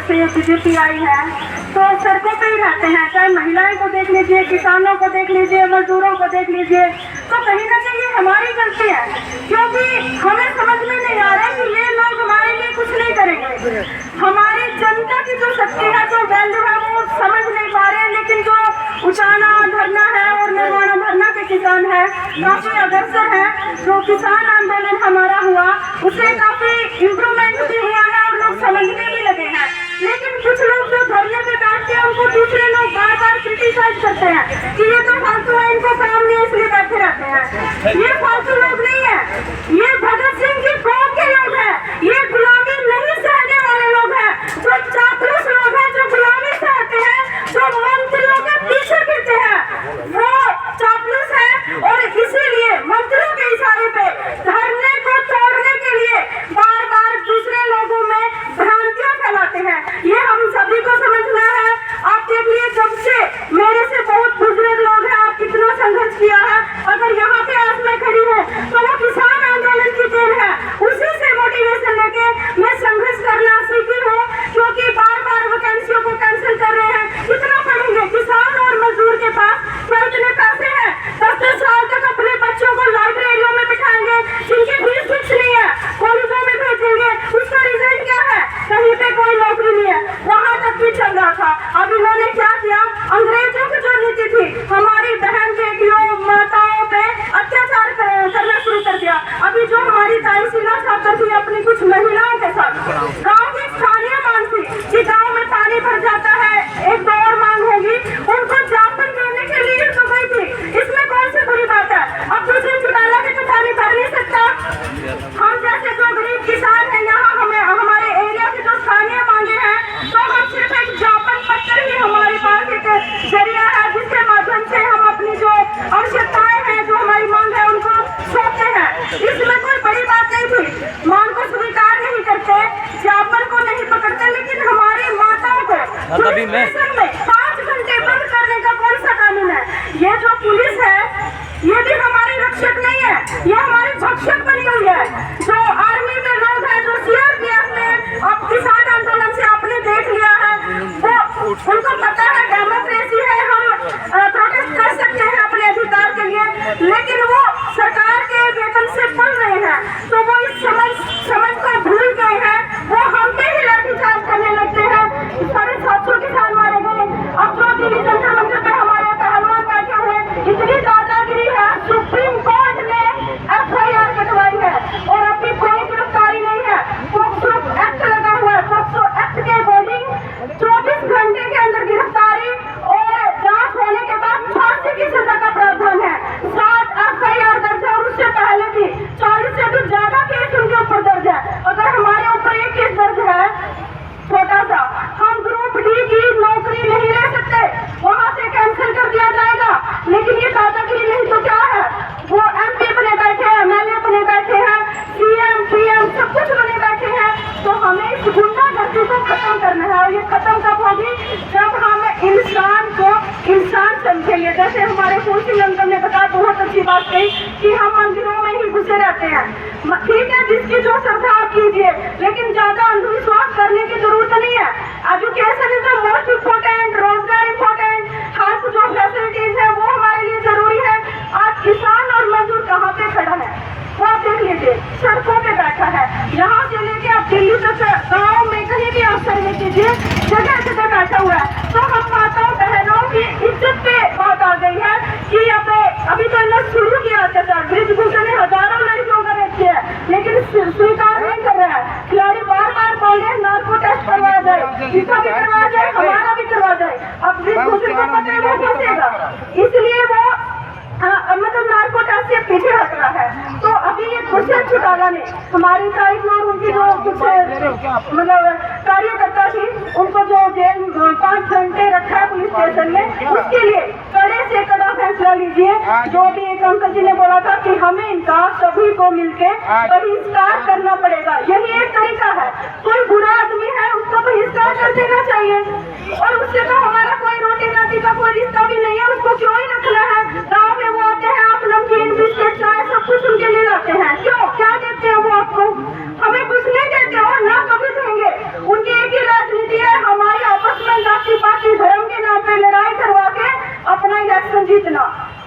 जब से ये बीजेपी आई है तो सड़कों पे ही रहते हैं, चाहे महिलाएं को देख लीजिए, किसानों को देख लीजिए, मजदूरों को देख लीजिए। तो कहीं ना कहीं ये हमारी गलती है, क्योंकि हमें समझ में नहीं आ रहा कि ये लोग हमारे लिए कुछ नहीं करेंगे। हमारी जनता की जो शक्ति है, जो वैल्यू है, वो समझ नहीं पा रहे। लेकिन जो उठाना धरना है और निर्माणा धरना के किसान है काफी अग्रसर है। जो किसान आंदोलन हमारा हुआ उससे काफी इम्प्रूवमेंट भी हुआ है और लोग समझने भी लगे हैं। लेकिन कुछ लोग जो धरने पे बैठते हैं उनको दूसरे लोग बार बार क्रिटिसाइज करते हैं कि ये तो फालतू है, इनको काम नहीं है इसलिए बैठे रहते हैं। ये फालतू लोग नहीं है, ये भगत सिंह की कौम के लोग हैं। ये गुलामी नहीं सहने वाले लोग हैं, जो चापलूस लोग हैं, जो गुलामी सहते हैं, जो मंत्रियों के पीछे फिरते हैं, वो चापलूस है। और इसीलिए मंत्रियों के इशारे पे धरने को तोड़ने के लिए बार बार दूसरे लोगों में भ्रांतियां फैलाते हैं। ये हम सभी को समझना है। आप देख लिए, जब से मेरे से बहुत बुजुर्ग लोग हैं, आप कितना संघर्ष किया है। अगर यहाँ पे आज मैं खड़ी हूँ तो वो किसान आंदोलन की देन है। उसी से मोटिवेशन लेके मैं संघर्ष करना सीखी हूँ, क्योंकि बार बार वैकेंसियों को कैंसिल कर रहे हैं। कितना पढ़ेंगे किसान और मजदूर के पास? क्या इतने पैसे हैं? 10 साल तक अपने बच्चों को लाइब्रेरियों में बिठाएंगे जिनकी फीस फिक्स नहीं है, कॉलेजों में भेजेंगे, उसका रिजल्ट क्या है? कहीं पे कोई नौकरी नहीं है। वहाँ तक भी चल रहा था। अब इन्होंने क्या किया? अंग्रेजों की जो नीति थी हमारी बहन बेटियों माताओं पे अत्याचार करना शुरू कर दिया। अभी जो हमारी दाई शीला छात्र थी अपनी कुछ महिलाओं के साथ, गाँव की स्थानीय मांग थी कि गाँव में पानी भर जाता है, एक दो और मांग होगी, उनको ज्ञापन देने के लिए तो गई थी। इसमें कौन सी बुरी बात है? अब दूसरी चुटाला के तो पानी भर नहीं सकता। हम जैसे जो गरीब किसान है यहाँ, हमें हमारे एरिया की जो स्थानीय मांगे हैं, तो हम सिर्फ एक ज्ञापन पत्र ही हमारे पास एक जरिया है जिसके माध्यम से हम अपनी जो आवश्यकताएं हैं, जो हमारी मांग है, उनको सौंपते हैं। इसमें कोई बड़ी बात नहीं थी। मांग को स्वीकार नहीं करते, ज्ञापन को नहीं पकड़ते, लेकिन हमारी माताओं को में 5 घंटे बंद करने का कौन सा कानून है? ये जो पुलिस है ये भी हमारी रक्षक नहीं है, ये हमारी भक्षक बनी हुई है। जो आर्मी में लोग हैं, जो सीआरपीएफ में अब किसान आंदोलन से आपने देख लिया है, वो उनको पता है डेमोक्रेसी है, हम प्रोटेस्ट कर सकते हैं अपने अधिकार के लिए, लेकिन वो सरकार के वेतन से पढ़ रहे हैं। तो वो इस समझ को भूल गए हैं, वो हम पे ही लाठीचार्ज करने लगते हैं। 750 किसान मारे गए। अब जो डिवीजन मंदिर पे हमारे पहलवान बैठे हुए, इतनी दादागिरी है, सुप्रीम कोर्ट ने FIR कटवाई है और अभी कोई गिरफ्तारी नहीं है। पोक्सो एक्ट लगा हुआ है, पोक्सो एक्ट के अकॉर्डिंग 24 घंटे के अंदर गिरफ्तारी और जांच होने के बाद फांसी की सजा का प्रावधान है। 7 FIR दर्ज है और उससे पहले भी 40 से भी ज्यादा केस उनके ऊपर दर्ज है। अगर हमारे ऊपर एक केस दर्ज है छोटा सा, हम ग्रुप डी की नौकरी नहीं ले सकते, वहाँ से कैंसिल कर दिया जाएगा। लेकिन ये दादागिरी नहीं तो क्या है? वो MP बने बैठे हैं, MLA बने बैठे हैं, CM PM सब कुछ बने बैठे हैं। तो हमें इस गुंडागर्दी को खत्म करना है, और ये खत्म कब होगी? जब हम इंसान को इंसान समझेंगे। जैसे हमारे फूल सिंह अंकल ने बताया, बहुत अच्छी बात कही कि हम मंदिरों में ही घुसे रहते हैं। ठीक है, जिसकी जो श्रद्धा आप कीजिए, लेकिन ज्यादा अंधविश्वास करने की जरूरत नहीं है। Education is the most important, रोजगार इम्पोर्टेंट, हेल्थ जो फैसिलिटीज है वो हमारे लिए जरूरी है। आज किसान और मजदूर कहाँ पे खड़ा है वो आप देख लीजिए, सड़कों पे बैठा है। यहाँ से लेके आप दिल्ली तक गाँव में कहीं भी आप सर्वे कीजिए, जगह जगह बैठा हुआ है। तो हम माताओं बहनों की इज्जत पे बात आ गई है कि अभी तो इन्होंने शुरू किया अत्याचार। ब्रिजभूषण ने हजारों लड़कियों का रेप किया है, लेकिन स्वीकार नहीं कर रहा है। खिलाड़ी बार बार बोल रहे हैं नार्को टेस्ट करवाया जाए, इसका भी करवाया जाए, हमारा भी करवा जाए। अब ब्रिजभूषण को पता है वो फंसेगा, इसलिए वो मतलब नार्को टेस्ट से पीछे हट रहा है। तो अभी ये दुष्यंत चौटाला ने हमारी साइड में उनकी जो कुछ मतलब कार्यकर्ता थी, उनको जो जेल 5 घंटे रखा है पुलिस स्टेशन में, उसके लिए कड़े से कड़ा फैसला लीजिए। जो भी एक अंकल जी ने बोला था कि हमें इनका सभी को मिलके बहिष्कार करना पड़ेगा, यही एक तरीका है। कोई बुरा आदमी है उसका बहिष्कार कर देना चाहिए, और उससे तो हमारा कोई रोटी नाटी का कोई रिश्ता भी नहीं है, उसको क्यों ही रखना है? गाँव में वो आते हैं, आप नमकीन बिस्किट चाय सब कुछ उनके लिए लाते हैं, क्यों? क्या देते हैं वो आपको? हमें कुछ नहीं देते और ना कभी देंगे। उनकी एक ही राजनीति है, जीतना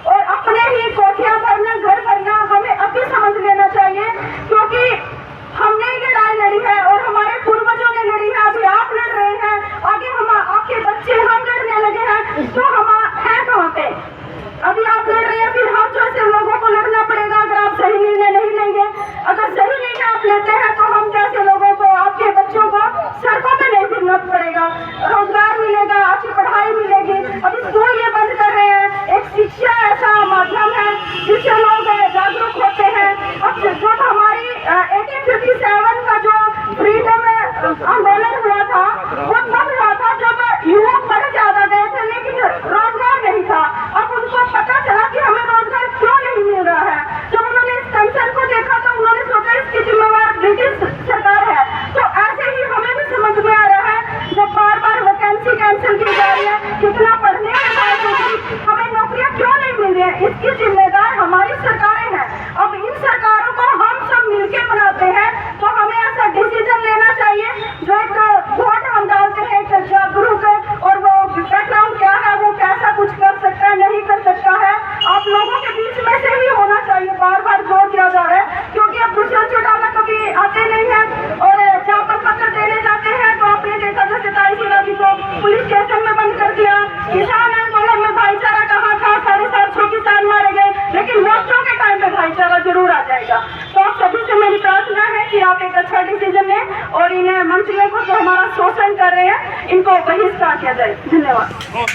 और अपने ही कोठियां भरना, घर भरना हमें अभी समझ लेना चाहिए, क्योंकि हमने ये लड़ाई लड़ी है और हमारे पूर्वजों ने लड़ी है, अभी आप लड़ रहे हैं, आगे हम आपके बच्चे हम लड़ने लगे हैं, तो हम है कहाँ पे? अभी आप लड़ रहे हैं, फिर हम जैसे लोगों को लड़ना पड़ेगा अगर आप सही निर्णय नहीं लेंगे। अगर सही निर्णय आप लेते हैं तो हम जैसे लोगों को, आपके बच्चों को सड़कों पे नहीं फिरना पड़ेगा, रोजगार मिलेगा, अच्छी पढ़ाई मिलेगी। अभी स्कूल ये बंद कर रहे हैं, एक शिक्षा ऐसा माध्यम है जिससे लोग जागरूक होते हैं। अब जो हमारी 1857 का जो फ्रीडम आंदोलन हुआ था वो तब हुआ था जब युवक बड़े ज्यादा गए थे लेकिन रोजगार नहीं था। अब उनको पता चला कि हमें रोजगार क्यों नहीं मिल रहा है। जब उन्होंने इस कंसर्न को देखा तो उन्होंने सोचा इसकी जिम्मेवार ब्रिटिश सरकार है। तो ऐसे ही हमें भी समझ में आ रहा है, जब बार बार वैकेंसी कैंसिल की जा रही है, कितना पढ़ने के बावजूद भी हमें नौकरियां क्यों नहीं मिल रही है, इसकी जिम्मेदार हमारी सरकारें हैं। अब इन सरकारों को हम सब मिलकर बनाते हैं, तो हमें ऐसा डिसीजन लेना चाहिए जो एक वोट हम डालते हैं एक जागरूक, और वो बैकग्राउंड क्या है, वो कैसा कुछ कर सकता है, नहीं कर सकता है, आप लोगों के बीच में से ही होना चाहिए। बार बार जोर दिया जा रहा है, क्योंकि अब दूसरे चुनाव कभी आते नहीं है और ज्ञापन पत्र देने जाते हैं तो आपने देखा जैसे 23 रवि को पुलिस स्टेशन में बंद कर दिया। किसान आंदोलन में भाईचारा कहाँ था, 750 किसान मारे गए, लेकिन वोटों के टाइम पे भाईचारा जरूर आ जाएगा। तो आप सभी से मेरी प्रार्थना है कि आप एक अच्छा डिसीजन लें और इन मंत्रियों को जो हमारा शोषण कर रहे हैं इनको बहिष्कार किया जाए। धन्यवाद।